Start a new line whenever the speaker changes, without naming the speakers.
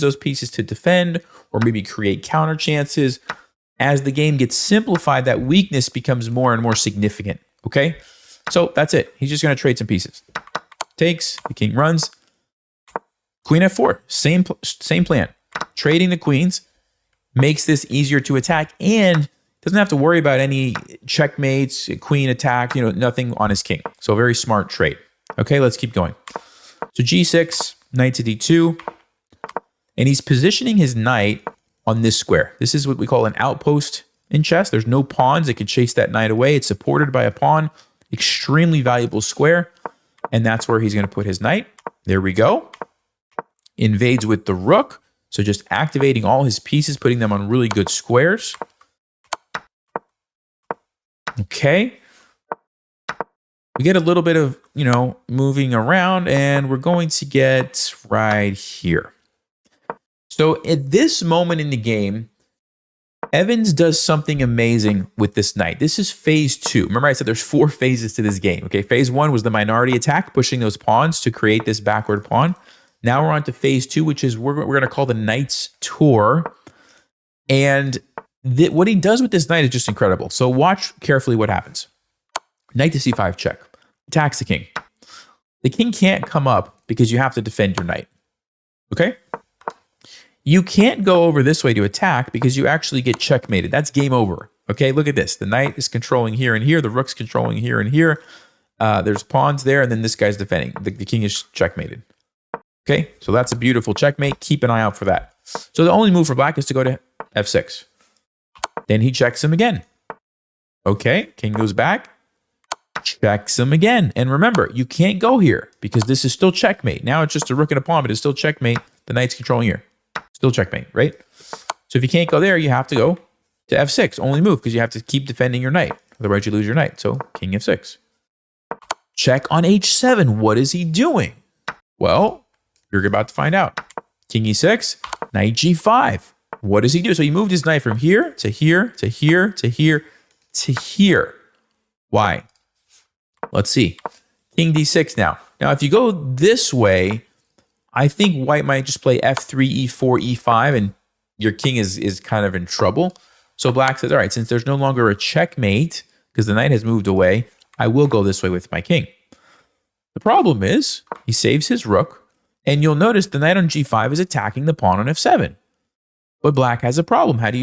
those pieces to defend or maybe create counter chances. As the game gets simplified, that weakness becomes more and more significant, okay? So that's it. He's just going to trade some pieces. Takes, the king runs. Queen f4, same plan. Trading the queens makes this easier to attack and doesn't have to worry about any checkmates, queen attack, nothing on his king. So a very smart trade. Okay, let's keep going. So g6, knight to d2, and he's positioning his knight on this square. This is what we call an outpost in chess. There's no pawns that could chase that knight away. It's supported by a pawn. Extremely valuable square. And that's where he's going to put his knight. There we go. Invades with the rook. So just activating all his pieces, putting them on really good squares. Okay. We get a little bit of, moving around, and we're going to get right here. So at this moment in the game, Evans does something amazing with this knight. This is phase 2. Remember I said there's 4 phases to this game. Okay, phase 1 was the minority attack, pushing those pawns to create this backward pawn. Now we're on to phase 2, which is we're going to call the knight's tour. And what he does with this knight is just incredible. So watch carefully what happens. Knight to c5 check. Attacks the king. The king can't come up because you have to defend your knight. Okay? You can't go over this way to attack because you actually get checkmated. That's game over. Okay, look at this. The knight is controlling here and here. The rook's controlling here and here. There's pawns there, and then this guy's defending. The king is checkmated. Okay, so that's a beautiful checkmate. Keep an eye out for that. So the only move for black is to go to f6. Then he checks him again. Okay, king goes back. Checks him again. And remember, you can't go here because this is still checkmate. Now it's just a rook and a pawn, but it's still checkmate. The knight's controlling here. Still checkmate, right? So if you can't go there, you have to go to f6. Only move because you have to keep defending your knight. Otherwise, you lose your knight. So king f6. Check on h7. What is he doing? Well, you're about to find out. King e6, knight g5. What does he do? So he moved his knight from here to here to here to here to here. Why? Let's see. King d6 now. Now, if you go this way, I think white might just play f3, e4, e5, and your king is kind of in trouble. So black says, all right, since there's no longer a checkmate, because the knight has moved away, I will go this way with my king. The problem is, he saves his rook, and you'll notice the knight on g5 is attacking the pawn on f7. But black has a problem. How do you